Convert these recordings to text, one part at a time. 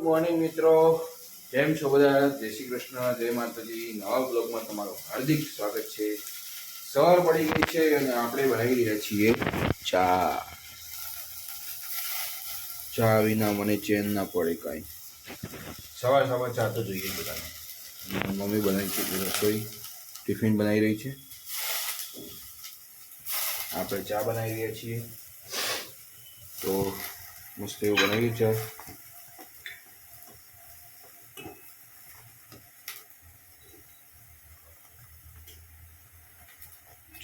Morning મિત્રો, કેમ છો બધા? જય શ્રી કૃષ્ણ, જય માતાજી. નવા બ્લોગમાં તમારું હાર્દિક સ્વાગત છે. સવાર પડી ગઈ છે અને આપણે બનાવી રહ્યા છીએ ચા. ચા વિના મને ચેન ના પડે કાંઈ. સવાર ચા તો જોઈએ બધાને. મમ્મી બનાવી છે રસોઈ, ટિફિન બનાવી રહી છે. આપણે ચા બનાવી રહ્યા છીએ. તો મસ્ત એવું બનાવ્યું ચા.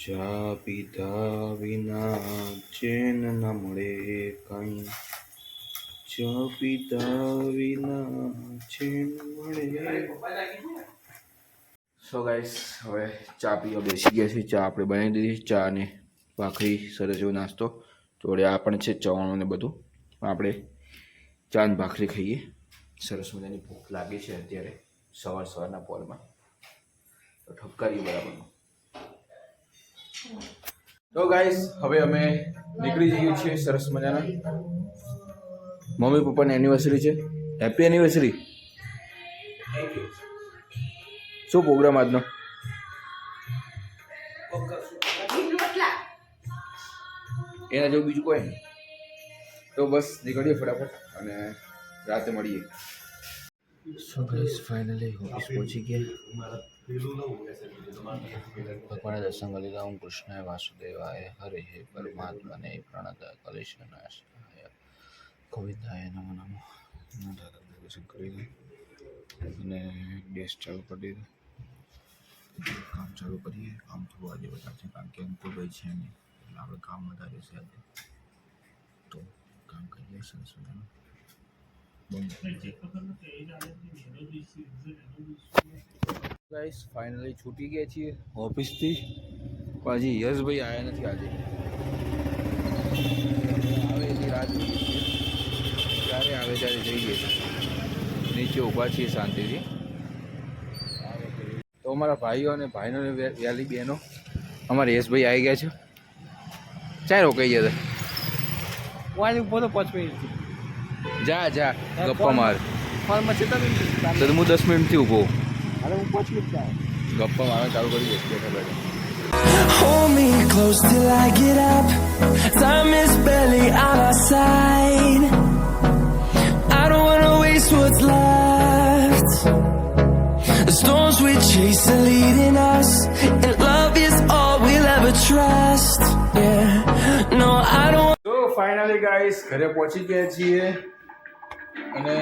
ચા પીધા વિના ચેન ન મળે કાંઈ. ચા પીધા વિના ચેન મળે. સો ગાઈસ, હવે ચા પીવા બેસી ગયા છે. ચા આપણે બનાવી દીધી. ચા અને ભાખરી, સરસ એવો નાસ્તો. જોડે આ પણ છે ચવાણું ને બધું. આપણે ચા ને ભાખરી ખાઈએ. સરસ મજાની ભૂખ લાગી છે અત્યારે સવારના પોરમાં. તો ઠપકારીએ બરાબરનું. તો ગાઈસ, હવે અમે નીકળી જઈએ છીએ સરસ મજાના. મમ્મી પપ્પાની એનિવર્સરી છે. Happy anniversary. શું પ્રોગ્રામ આજનો? એના જેવું બીજું કોઈ નહીં. તો બસ નીકળીએ ફટાફટ અને રાતે મળીએ. સો ગાઈસ, ફાઇનલી ઓફિસ પહોંચી ગયા. ભગવાન દર્શન કરી લીધા. ઓમ કૃષ્ણાય વાસુદેવાય હરે હે પરમાત્માને પ્રણત કલેશનાશાય ગોવિંદાય નમો નમો. દર્શન કરી દીધું અને ગેસ ચાલુ કરી દીધું. કામ ચાલુ કરીએ. કામ થોડું આજે વધારે છે કારણ કે અંકુરભાઈ છે નહીં, એટલે આપણે કામ વધારે છે આજે. તો કામ કરીએ સરસ મજાનું. ગાઈસ, ફાઇનલી છૂટી ગયા છીએ ઓફિસથી. પાછી યશભાઈ આવ્યા નથી આજે. આવે એની રાત જોઈએ છીએ. ક્યારે આવે ત્યારે જઈએ. નીચે ઊભા છીએ શાંતિથી. તો અમારા ભાઈઓ અને ભાઈનો વ્યાલી બહેનો, અમારા યશભાઈ આવી ગયા છે. ચાય રોકાઈ ગયા હતા. ઉભો તો 5 મિનિટ જા ગપ્પા માર. ફોનમાં છે તમે તો હું 10 મિનિટથી ઊભો. અરે હું 5 મિનિટ થાય. ગપ્પા મારવા ચાલુ કરી દઈશ બેઠા બેઠા. Hold me close till I get up. Time is barely on our side. I don't wanna waste what's left. The storms we chase are leading us, and love is all we'll ever trust. Yeah, no, I don't. તો finally guys, ઘરે પહોંચી ગયા છીએ અને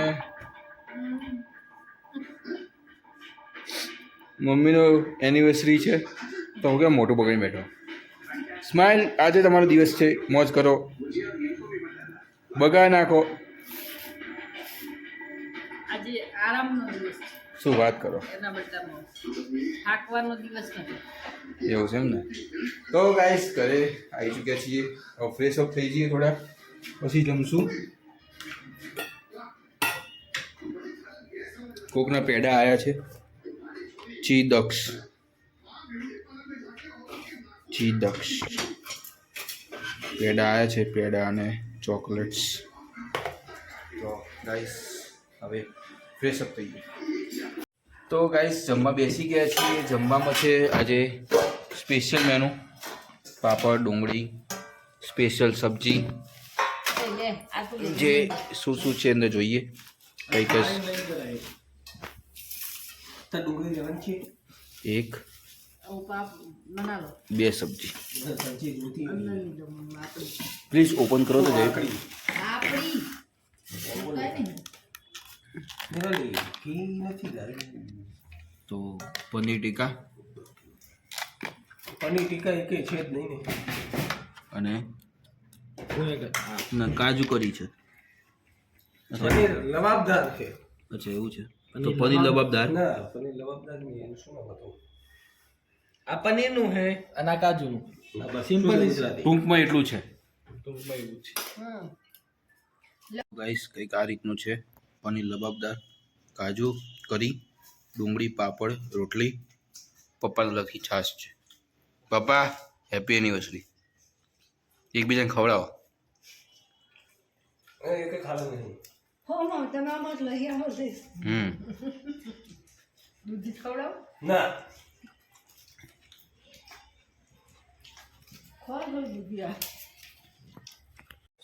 મમ્મીનો anniversary છે તો હું કેમ મોટું પકડીને બેઠો. સ્માઇલ. આજે તમારો દિવસ છે, મોજ કરો, બગાડ નાખો. આજે આરામનો દિવસ છે. શું વાત કરો, એના બદલામાં થાકવાનો દિવસ નથી. એવું છે એમ ને. તો ગાઈસ, ઘરે આવી ચૂક્યા છીએ. હવે ફ્રેશ અપ થઈ જઈએ થોડા, પછી જમશું. કોકના પેડા આવ્યા છે. ચીદક્ષ પેડા આવ્યા છે. પેડા અને ચોકલેટ્સ. તો ગાઈસ, હવે ફ્રેશ અપ થઈ ગયું. તો ગાઈસ, જમવા બેસી ગયા છીએ. જમવામાં છે આજે સ્પેશિયલ મેનુ. પાપડ, ડુંગળી, સ્પેશિયલ સબ્જી. જે શું છે અંદર જોઈએ. કંઈક ડુંગળી લેવાની છે. એક બનાવો 2 સબ્જી. સબ્જી દૂધી પ્લીઝ ઓપન કરો તો જય. આપણી ઘી નથી લાવી. તો પનીર ટીકા એકે છે જ નહીં અને ના કાજુ કરી છે. ને. પનીર લવાબદાર છે. અચ્છા, એવું છે. તો પનીર લબાબદાર. ના, પનીર લવાબદાર નહીં. એનું શું નામ હતું? આ પનીરનું છે અને આ કાજુનું. સિમ્પલ ગુજરાતી. ટૂંકમાં એટલું છે ટૂંકમાં એવું છે. ગાઈસ. કંઈક આ રીતનું છે. પનીર લબાબદાર, કાજુ કરી, ડુંગળી, પાપડ, રોટલી. પપ્પાને લખી છાશ છે. પપ્પા, હેપી એનિવર્સરી. એકબીજાને ખવડાવો. એક ખાવાનું નહીં. તમે આમાં જ લઈ આવો જઈશ દૂધ ખવડાવો ના ખોર દૂધિયા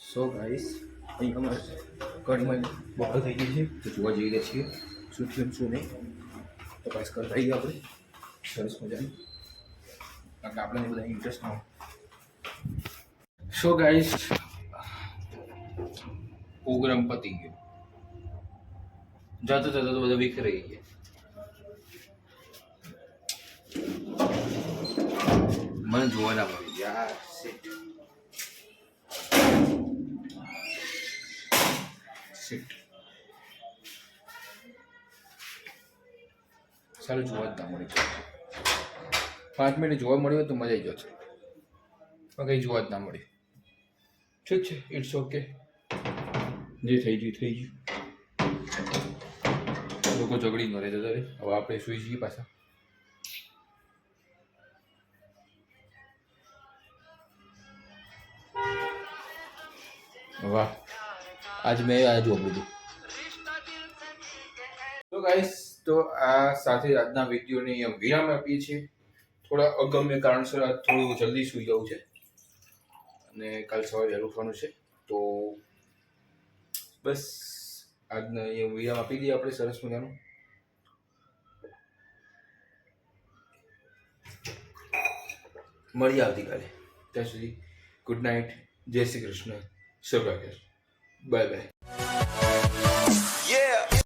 સો ગાઈસ અહીં અમારે કઢીમાં બોલ થઈ ગઈ છે તો જોવા જઈ રહ્યા છીએ શું થયું શું નહીં તપાસ કરતા આવીએ આપણે સરસ મજાની કારણ કે આપણને બધા ઇન્ટરેસ્ટ ના હોય સો ગાઈસ પ્રોગ્રામ પતી ગયો જતો જતો તો બધા વિખરાઈ ગયા મને જોવા ના મળી યાર શિટ સારું જોવા જ ના મળી 5 મિનિટ જોવા મળ્યું તો મજા આવી જશે પણ કંઈ જોવા જ ના મળ્યું ઠીક છે ઇટ્સ ઓકે જે થઈ ગયું થઈ ગયું લોકો ઝઘડી ન રહે તો હવે આપણે સુઈ જઈએ પાછા વાહ આજ મેં આ જોવા બધું તો ગાઈસ તો આ સાથે આજના વિડીયોને અહીંયા વિરામ આપીએ છીએ થોડા અગમ્ય કારણસર આજ થોડું જલ્દી સૂઈ જવું છે અને કાલ સવારે વહેલું ઉઠવાનું છે તો બસ આજના અહીંયા વિરામ આપી દઈએ આપણે સરસ મજાનું મળીએ આવતીકાલે ત્યાં સુધી ગુડ નાઇટ જય શ્રી કૃષ્ણ સૌભાગ્ય બાય બાય